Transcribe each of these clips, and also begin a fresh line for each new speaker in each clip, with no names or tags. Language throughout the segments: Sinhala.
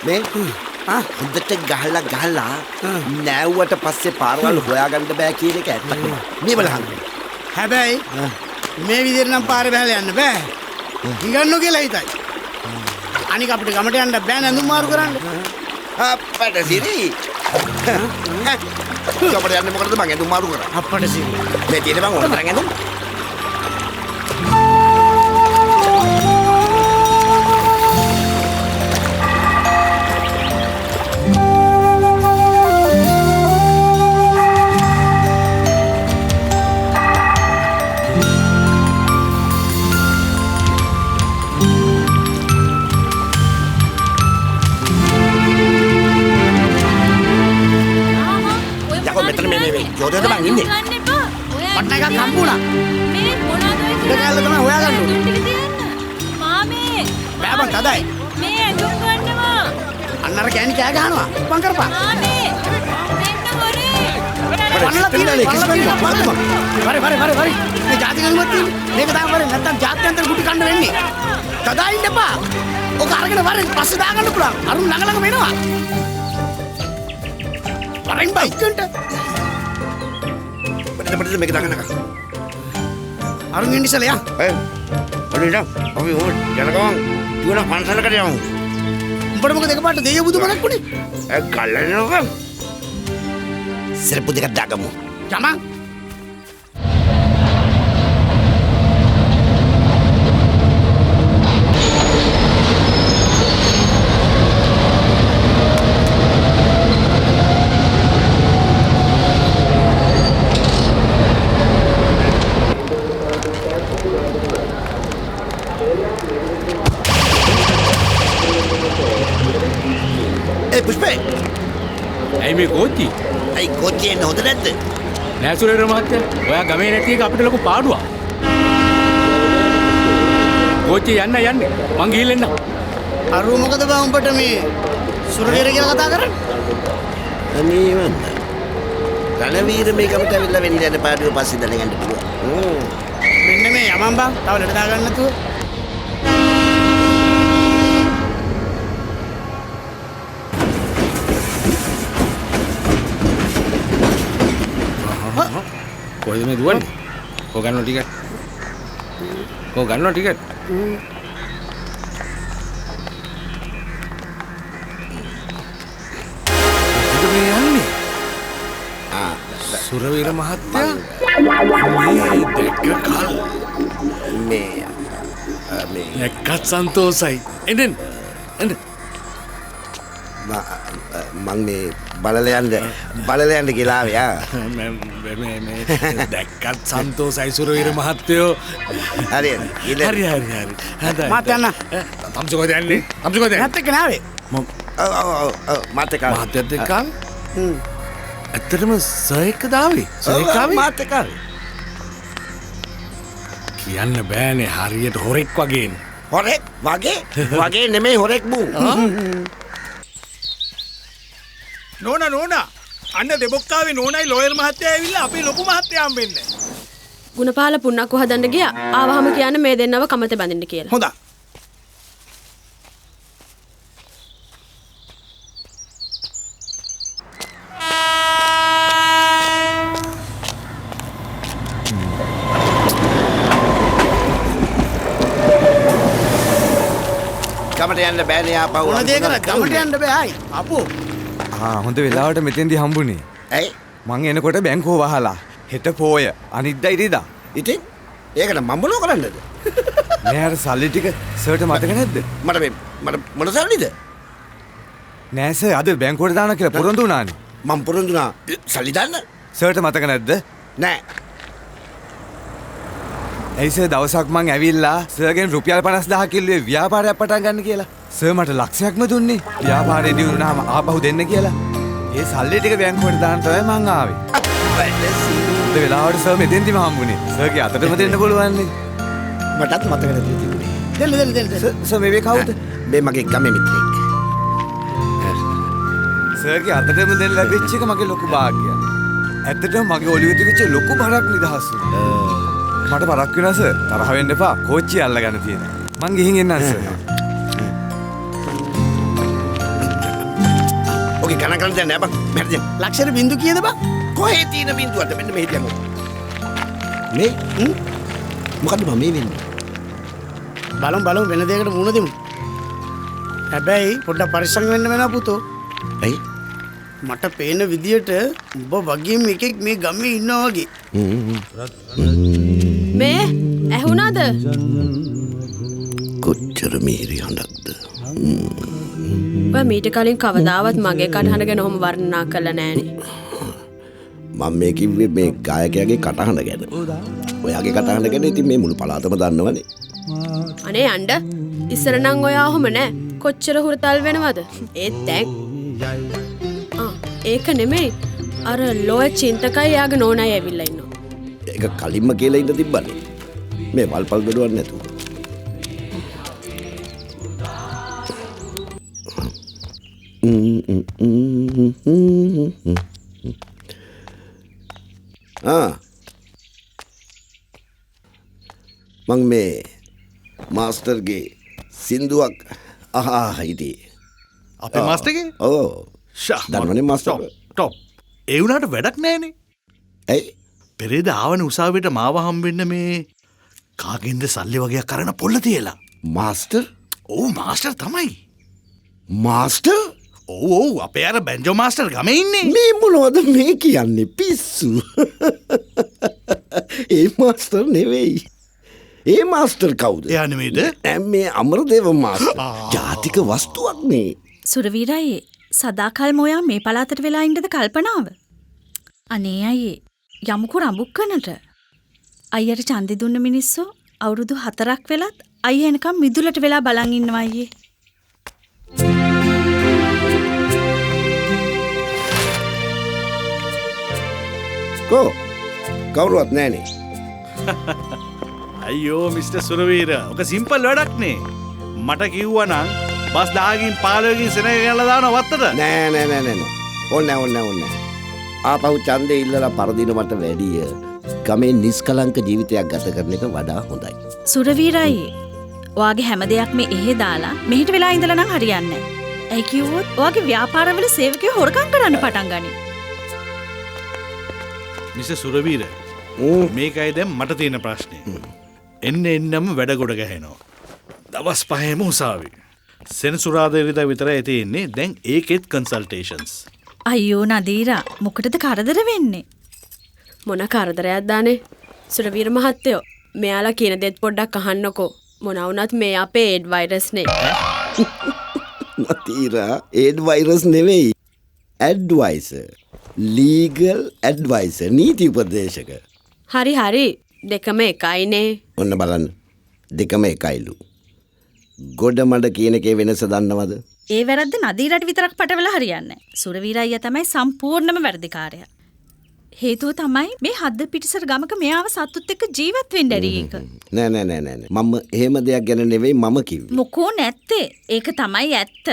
මේ හොඳට ගහලා නැව්වට පස්සේ පාරවල් හොයාගන්න බෑ කියන එක ඇත්තක් නේ බලහන්.
හැබැයි මේ විදිහට නම් පාරේ බහලා යන්න බෑ. ඉගන්නෝ කියලා හිතයි. අනික අපිට ගමට යන්න බෑ නඳුම් මාරු කරන්න.
අප්පට සිරි. ගමට යන්න මොකටද මං නඳුම් මාරු කරා.
අප්පට සිරි.
මේ තියෙන මං ඕන තරම් නඳුම්. Jodoh bang ini.
Pernah gak kamu lah? Udah kayak lu teman hoyagan lu.
Mami.
Bang tadai. Annar kayak ini kayak gana, bangkar pak.
Mami.
Mana tinggal nih? Kisah nih, mari. Ini jati nggak mati. Ini kita mari, nanti jati antar guti kandung ini. Tadai ini pak. Oh karena mari, pasti dah akan pulang. Arum lang main apa? Mari baik kan? Betul mereka tangan nak. Arung ini salah ya?
Boleh dah. Abi, jangan kau. Juga nak pansal kerja kamu.
Baru mau dekat pada dia butuh mana pun ni.
Kalah ni orang. Serpu dekat dah kamu.
Jamang.
Pushpe.
ඇයි මේ කෝච්චි?
ඇයි කෝච්චි එන්න හොඳ නැද්ද?
නෑ සුරේන්ද්‍ර මහත්තයා. ඔයා ගමේ නැති එක අපිට ලොකු පාඩුවක්. කෝච්චි යන්න. මං ගිහින් එන්න.
අරු මොකද බා උඹට මේ සුරවීර කියලා කතා කරන්නේ?
අනේ වන්න. රණවීර මේකට ඇවිල්ලා වෙන්න යන පාඩුව පස්සේ දැනගන්න පුළුවන්.
මෙන්න මේ යමන් බං. තව ලෙඩ දා ගන්න නැතුව.
කොහෙද මේ දුවන්නේ? කෝ ගන්නව ටිකට්? කෝ ගන්නව ටිකට්? කොහෙද මේ යන්නේ? සුරවීර මහත්තයා මේ දැක්ක කල්
මේ
එක්කත් සන්තෝසයි. එන්න.
මං මේ බලලයන්ද කියලා ආවේ
මේ දැක්කත් සන්තෝසයි සුරවීර මහත්තයෝ.
හරි.
මාත් යන්න.
තම්සු කොහෙද යන්නේ?
නැත් එක්ක නාවේ.
මාත් එක්ක
මහත්තයත් එක්ක ආවේ? ඇත්තටම සර් එක්කද ආවේ? සර් එක්ක ආවේ?
මාත් එක්ක ආවේ.
කියන්න බෑනේ හරියට හොරෙක් වගේනේ.
හොරෙක් වගේ නෙමෙයි හොරෙක් බූ.
නෝනා අන්න දෙබොක්කාවේ නෝනයි ලෝයර් මහත්තයා ඇවිල්ලා අපේ ලොකු මහත්තයා හම්බෙන්න.
ගුණපාල පුන්නක්කු හදන්න ගියා. ආවහම කියන්නේ මේ දෙන්නව කමතේ බඳින්න කියලා.
හොඳයි.
ගමට යන්න බෑනේ ආපහු.
මොන දේ කරා ගමට යන්න බෑ ආයි. අපෝ.
හොඳ වෙලාවට මෙතෙන්දි හම්බුනේ.
ඇයි?
මං එනකොට බැංකුව වහලා. හෙට පෝය. අනිද්දා ඉරිදා.
ඉතින් ඒකට මම්බලෝ කරන්නද?
නෑ අර සල්ලි ටික සර්ට මතක නැද්ද?
මට මොන සල්ලිද?
නෑ සර් අද බැංකුවට දාන්න කියලා පොරොන්දු වුණානේ.
මම පොරොන්දු වුණා සල්ලි දාන්න.
සර්ට මතක නැද්ද?
නෑ.
ඇයි සර් දවසක් මං ඇවිල්ලා සර්ගෙන් රුපියල් 50000 කිල්ලුවේ ව්‍යාපාරයක් පටන් ගන්න කියලා. සර් මට ලක්ෂයක්ම දුන්නේ. ව්‍යාපාරේ දිනුනාම ආපහු දෙන්න කියලා. ඒ සල්ලි ටික බැංකුවට දාන්න තමයි මං ආවේ. වෙලාවට සර් මෙතෙන්දිම හම්බුනේ. සර්ගේ අතටම දෙන්න පුළුවන් නේ.
මටත් මතක නැති තිබුණේ.
දෙන්න.
සර් මේ කවුද?
මේ මගේ ගමේ මිත්‍රෙක්.
සර්ගේ අතටම දෙන්න ලැබිච්ච එක මගේ ලොකු භාග්‍යයක්. ඇත්තටම මගේ ඔළුවේ තිබිච්ච ලොකු බරක් නිදහස් වුණා. මට බරක් වෙනවා සර්. තරහ වෙන්න එපා. කෝච්චිය අල්ලගන්න තියෙනවා. මං ගිහින් එන්නම් සර්.
ඔකේ ගණන් කරන්න දෙන්න බං. මෙහෙට දෙන්න.
ලක්ෂර බින්දු කීයද බං?
කොහේ තියෙන බින්දුවද? මෙන්න මෙහෙට යමු. මේ මොකද්ද බං මේ වෙන්නේ?
බලමු වෙන දෙයකට මුණ දෙමු. හැබැයි පොඩ්ඩක් පරිස්සම් වෙන්න වෙනවා පුතෝ.
ඇයි?
මට පේන විදියට උඹ වගේම එකෙක් මේ ගමේ ඉන්නවා වගේ.
මේ ඇහුණාද?
කොච්චර මිහිරි හඬක්ද?
ඔය මීට කලින් කවදාවත් මගේ කටහඬ ගැන ඔහොම වර්ණනා කළා නෑනේ.
මම මේ කිව්වේ මේ ගායකයාගේ කටහඬ ගැන. ඔයාගේ කටහඬ ගැන ඉතින් මේ මුළු පළාතම දන්නවනේ.
අනේ යන්න. ඉස්සර නම් ඔයා ඔහොම නෑ. කොච්චර හුරතල් වෙනවද? ඒත් දැන් ඒක නෙමෙයි. අර ලෝය චින්තකයි යාගේ නෝනයි ඇවිල්ලා ඉන්නවා.
ඒක කලින්ම කියලා ඉඳ තිබ්බනේ. මේ වල්පල් බඩුවක් නැතුව. මං මේ මාස්ටර්ගේ සින්දුවක් අහා හිටියේ.
අපේ මාස්ටර්ගේ?
ඔව්. දන්නවනේ මාස්ටර්.
ටොප්. ඒ වුණාට වැඩක් නැහැනේ.
ඇයි?
පෙරේද ආවනේ උසාවියට මාව හම්බෙන්න මේ කාගෙන්ද සල්ලි වගේක් කරන පොල්ල තියලා.
මාස්ටර්?
ඔව් මාස්ටර් තමයි.
මාස්ටර්?
ඔව් අපේ අර බැන්ජෝ මාස්ටර් ගමේ ඉන්නේ.
මේ මොනවද මේ කියන්නේ පිස්සු? ඒ මාස්ටර් නෙවෙයි. ඒ මාස්ටර් කවුද?
එයා නෙමෙයිද?
මේ අමරදේව මාස්ටර්. ජාතික වස්තුවක් නේ.
සුරවීරයි සදාකල් මොයා මේ පලාතට වෙලා ඉන්නද කල්පනාව? අනේ අයියේ යමුකු රඹුක්කනට. අයියට ඡන්දෙ දුන්න මිනිස්සු අවුරුදු 4ක් වෙලත් අයියා එනකම් මිදුලට වෙලා බලන් ඉන්නවා අයියේ.
කවුරුවත් නෑනේ.
අයියෝ මිස්ටර් සුරවීර ඔක සිම්පල් වැඩක්නේ. මට කිව්වනම් බස් 10කින් 15කින් සෙනග ගලලා දානවා වත්තට.
නෑ. ඕන්න. ආපහු ඡන්දේ ඉල්ලලා පරදිනවට වැඩිය ගමේ නිස්කලංක ජීවිතයක් ගත කරන එක වඩා හොඳයි.
සුරවීරයි ඔයාගේ හැම දෙයක්ම එහෙ දාලා මෙහෙට වෙලා ඉඳලා නම් හරියන්නේ නැහැ. ඇයි කිව්වොත් ඔයාගේ ව්‍යාපාරවල සේවකයෝ හොරකම් කරන්න පටන් ගනී.
මිස්ටර් සුරවීර මේකයි දැන් මට තියෙන ප්‍රශ්නේ. එන්නම වැඩ ගොඩ ගැහෙනවා. දවස් 5ෙම උසාවි. සෙනසුරාදා ඉරිදා විතරයි තියෙන්නේ. දැන් ඒකෙත් කන්සල්ටේෂන්ස්.
අයියෝ නදීරා මොකටද කරදර වෙන්නේ?
මොන කරදරයක් දානේ? සුරවීර මහත්තයෝ මෙයාලා කියන දේත් පොඩ්ඩක් අහන්නකෝ. මොන වුණත් මේ අපේ ඒඩ් වෛරස් නේ.
නතීරා ඒඩ් වෛරස් නෙවෙයි. ඇඩ්වයිසර්. ලීගල් ඇඩ්වයිසර් නීති උපදේශක.
හරි දෙකම එකයිනේ.
ඔන්න බලන්න. දෙකම එකයිලු. ගොඩමඩ කියන එකේ වෙනස දන්නවද?
ඒ වැරද්ද නදීරට විතරක් පටවලා හරියන්නේ නැහැ. සුරවීර අයියා තමයි සම්පූර්ණම වැරදිකාරයා. හේතුව තමයි මේ හද්ද පිටිසර ගමක මෙයාව සතුත් එක්ක ජීවත් වෙන්න ඇරි එක.
නෑ. මම එහෙම දෙයක් ගැන නෙවෙයි මම කිව්වේ.
මොකෝ නැත්තේ. ඒක තමයි ඇත්ත.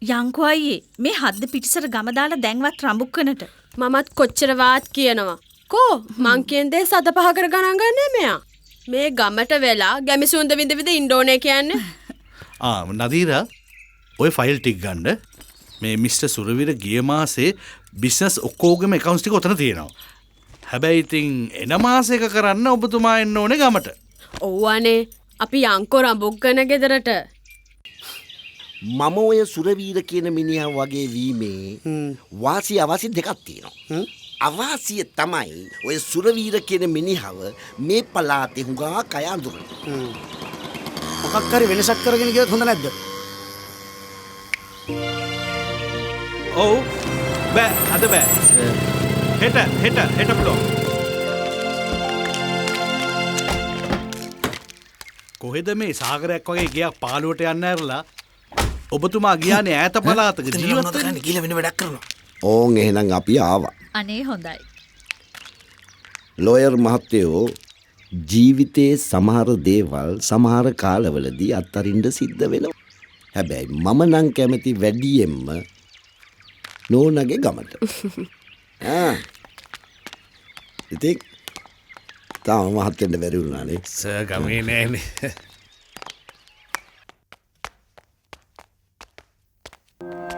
යංකෝ අයියේ මේ හද්ද පිටිසර ගම දාලා දැන්වත් රඹුක්කනට.
මමත් කොච්චර වාත් කියනවා. කෝ මං කියන දේ සත පහ කර ගණන් ගන්නෑ මෙයා. මේ ගමට වෙලා ගැමිසුන්ද විඳ ඉන්ඩෝනේ කියන්නේ.
නදීරා ඔය ෆයිල් ටික ගන්න. මේ මිස්ටර් සුරවීර ගිය මාසේ බිස්නස් ඔක්කොගේම accounts ටික උතන තියෙනවා. හැබැයි ඉතින් එන මාසෙක කරන්න ඔබතුමා එන්න ඕනේ ගමට.
ඔව්වනේ අපි යංකෝ රඹුක්කන ගෙදරට.
මම ඔය සුරවීර කියන මිනිහා වගේ වීමේ වාසි අවාසි දෙකක් තියෙනවා. අවාසිය තමයි ඔය සුරවීර කියන මිනිහව මේ පළාතේ හුඟා කය අඳුරන්නේ.
මොකක් හරි වෙනසක් කරගෙන ගියොත් හොඳ නැද්ද?
ඔව් බෑ අද බෑ. හෙට පුළුවන්. කොහෙද මේ සාගරයක් වගේ ගියක් පාළුවට යන්න ඇරලා ඔබතුමා ගියානේ ඈත පළාතක ජීවත් වෙන්න කියලා වෙන වැඩක් කරනවා.
ඕන් එහෙනම් අපි ආවා.
අනේ හොඳයි.
ලෝයර් මහත්තයෝ ජීවිතයේ සමහර දේවල් සමහර කාලවලදී අත්තරින්ද සිද්ධ වෙනවා. හැබැයි මම නම් කැමති වැඩියෙන්ම නෝනගේ ගමට. ඉතින් තාම මහත් වෙන්න බැරි වුණානේ.
සර් ගමේ නෑනේ.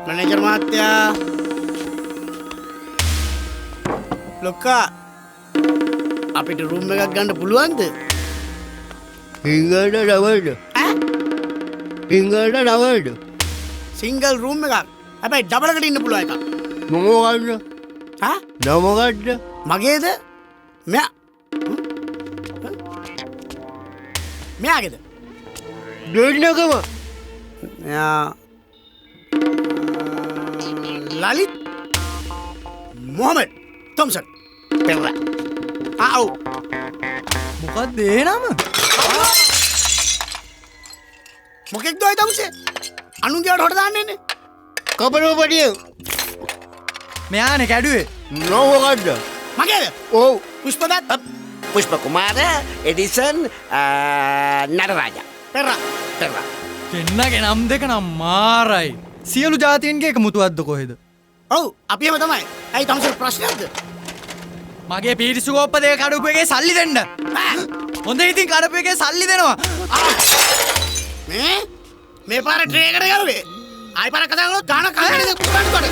මැනේජර් මහත්තයා ලොක්කා අපිට රූම් එකක් ගන්න පුළුවන්ද?
හිඟට ඩවල්ද? හිඟට ඩවල්ද?
සිංගල් රූම් එකක්. හැබැයි ඩබල් එකට ඉන්න පුළුවන් එකක්.
මොකක්ද?
හා?
නමකද්ද?
මගේද? මෙයා. මෙයාගේද?
දෙන්නකම.
මෙයා ලලිත් මොහමඩ් තොම්සන් පෙරලා. ආව්.
මොකක්ද ඒ නම?
මොකෙක්ද ඔය තමුසේ? අනුන්ගේ හොට දාන්න එන්නේ.
කපනෝපටිය.
මෙයානේ කැඩුවේ.
නොමකද්ද?
මගේද?
ඔව්.
පුෂ්පදත්
පුෂ්ප කුමාර එඩිසන් නටරාජා.
පෙරලා. පෙරලා.
දෙන්නගේ නම් දෙක නම් මාරයි. සියලු ජාතීන්ගේ එක මුතුවද්ද කොහෙද?
ඔව් අපිම තමයි. ඇයි තමුසේ ප්‍රශ්නයක්ද?
මගේ පීරිසු කෝප්ප දෙක කඩපු එකේ සල්ලි දෙන්න. හොඳ ඉතින් කඩපු එකේ සල්ලි දෙනවා.
මේ පාර ට්‍රේ එකට ගලුවේ. ආයි පාර කතා කළොත් ගාන කල්පනේ පුරාණ කොට.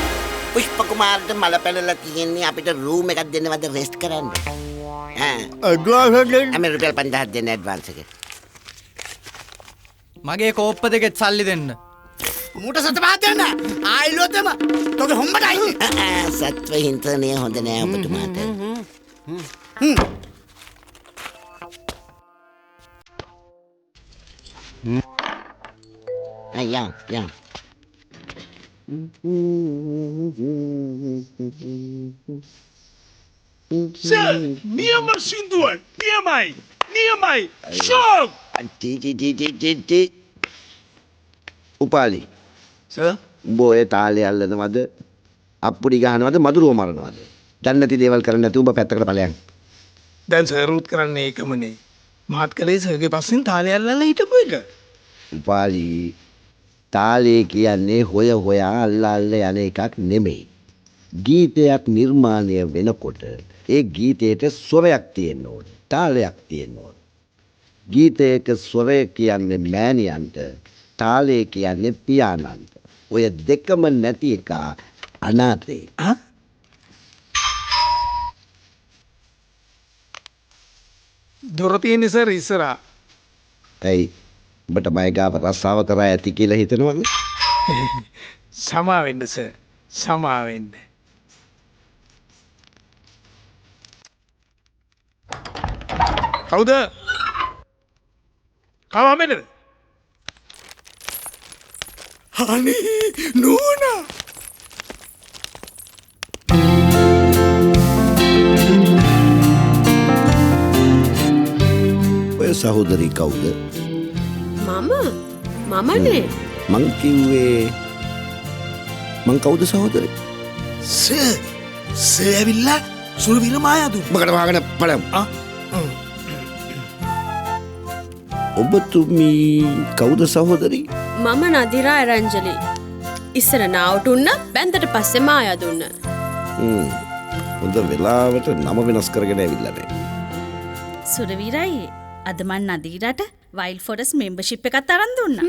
පුෂ්ප කුමාරට මල පැනලා තියෙන්නේ අපිට රූම් එකක් දෙන්නවද රෙස්ට් කරන්න. රුපියල් 5000ක් දෙන්න ඇඩ්වාන්ස් එක.
මගේ කෝප්ප දෙකෙත් සල්ලි දෙන්න.
මූට සත පහක් දෙන්න. ආයිලොතම. තෝගේ හොම්බට අයින්නේ.
සත්ව හින්තනය හොඳ නෑ ඔබතුමාට. යම් යම්.
නියම සින්දුව නියමයි ෂෝක්.
උපාලි
සර්
බෝය තාලේ අල්ලනවද අප්පුඩි ගහනවද මදුරුව මරනවද? දැන් නැති දේවල් කරන්නේ නැතුව ඔබ පැත්තකට ඵලයන්.
දැන් සරුත් කරන්නේ ඒකමනේ. මහත් කලේ සර්ගේ පස්සෙන් තාලේ අල්ලලා හිටපු එක.
උපාලි තාලේ කියන්නේ හොය හොයා අල්ලා යන එකක් නෙමෙයි. ගීතයක් නිර්මාණය වෙනකොට ඒ ගීතයට ස්වරයක් තියෙන්න ඕන. තාලයක් තියෙන්න ඕන. ගීතයක ස්වරය කියන්නේ මෑණියන්ට, තාලය කියන්නේ පියාණන්ට. ඔය දෙකම නැති එක අනාථේ.
දොර තියෙන්නේ සර් ඉස්සරහා.
ඇයි ඔබට මය ගාව රස්සාව කරා ඇති කියලා හිතනවද?
සමා වෙන්න සර්. සමා වෙන්න. කවුද? කවමෙන්නද?
අනේ නෝනා.
ඔය සහෝදරී කවුද?
මමනේ.
මං කිව්වේ මං කවුද සහෝදරේ?
සර් ඇවිල්ලා සුරවීර මායාදු.
මකට වහගෙන බලමු. ඔබතුමී කවුද සහෝදරී?
මම නදිරා ඇරංජලි. ඉස්සර නාවට උන්න බැන්දට පස්සේ මායා දුන්න.
හොඳ වෙලාවට නම වෙනස් කරගෙන ඇවිල්ලා නැහැ.
සුරවීරයි අද මන් නදීරට වයිල් ෆොරස් මෙම්බර්ෂිප් එකත් අරන් දුන්නා.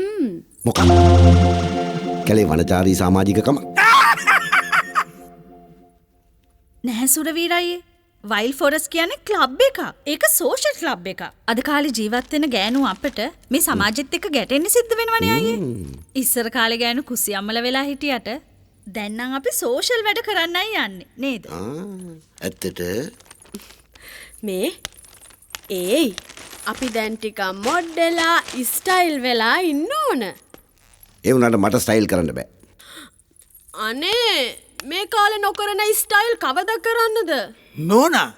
මොකක්ද? කැලේ වනචාරී සමාජිකකම.
නැහැ සුරවීරයි. වයිල් ෆොරස් කියන්නේ ක්ලබ් එක. ඒක සෝෂල් ක්ලබ් එක. අද කාලේ ජීවත් වෙන ගෑනු අපට මේ සමාජෙත් එක්ක ගැටෙන්න සිද්ධ වෙනවනේ අයියේ. ඉස්සර කාලේ ගෑනු කුසියම්මල වෙලා හිටියට දැන් නම් අපි සෝෂල් වැඩ කරන්නයි යන්නේ නේද?
ඇත්තට
මේ ඒයි අපි දැන් ටිකක් මොඩ්ඩලා ස්ටයිල් වෙලා ඉන්න ඕන.
ඒ වුණාට මට ස්ටයිල් කරන්න බෑ.
අනේ මේ කාලේ නොකරන ස්ටයිල් කවද කරන්නද?
නෝනා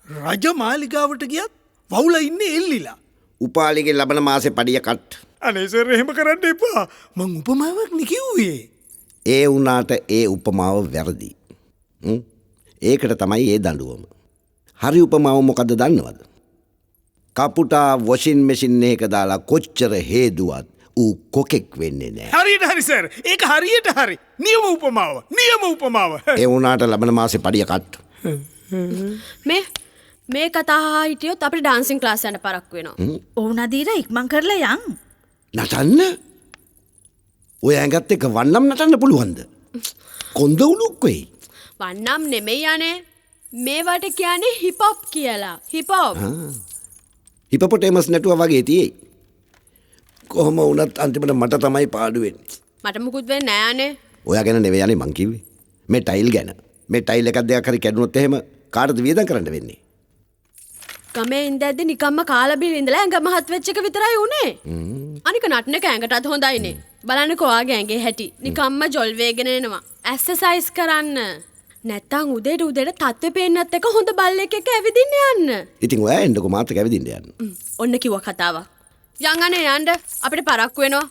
රජ මාලිගාවට ගියත් වවුල ඉන්නේ එල්ලිලා.
උපාලිගේ ලබන මාසේ පඩිය කට්.
අනේ සර් එහෙම කරන්න එපා. මං උපමාවක් නේ කිව්වේ.
ඒ වුණාට ඒ උපමාව වැරදි. ඒකට තමයි ඒ දඬුවම. හරි උපමාව මොකද්ද දන්නවද? කපුටා වොෂින් මෙසින් එක දාලා කොච්චර හේදුවත් ඌ කොකෙක් වෙන්නේ නෑ.
හරියට හරි සර් ඒක හරියට හරි නියම උපමාව
ඒ වුණාට ලබන මාසේ පඩිය කට්ටු.
මේ කතා හිටියොත් අපිට ඩාන්සින් ක්ලාස් යන්න පරක්කු වෙනවා.
ඔව් නදීර ඉක්මන් කරලා යන්.
නටන්න? ඔය ඇඟත් එක්ක වන්නම් නටන්න පුළුවන්ද? කොන්ද උලුක් වෙයි.
වන්නම් නෙමෙයි යන්නේ. මේවට කියන්නේ හිප් හොප් කියලා. Hip hop.
හිපොපොටේමස් නැටුවා වගේ තියෙයි. කොහොම වුණත් අන්තිමට මට තමයි පාඩු වෙන්නේ.
මට මුකුත් වෙන්නේ නෑ අනේ.
ඔයා ගැන නෙවෙයි යන්නේ මං කිව්වේ. මේ ටයිල් ගැන. මේ ටයිල් එකක් දෙකක් හරි කැඩුනොත් එහෙම කාටද වියදම් කරන්න වෙන්නේ?
ගමේ ඉඳද්දි නිකම්ම කාලා බීලා ඉඳලා ඇඟ මහත් වෙච්ච එක විතරයි උනේ. අනික නටන එක ඇඟටත් හොඳයිනේ. බලන්නකෝ ආගේ ඇඟේ හැටි. නිකම්ම ජොල් වේගෙන එනවා. එක්සර්සයිස් කරන්න. නැත්තම් උදේට තත්ත්වෙ පේන්නත් එක හොඳ බල්ලෙක් එක්ක ඇවිදින්න යන්න.
ඉතින් ඔයා එන්නකෝ මාත් එක්ක ඇවිදින්න යන්න.
ඔන්න කිව්වා කතාවක්. යන් අනේ යන්න අපිට පරක්කු වෙනවා.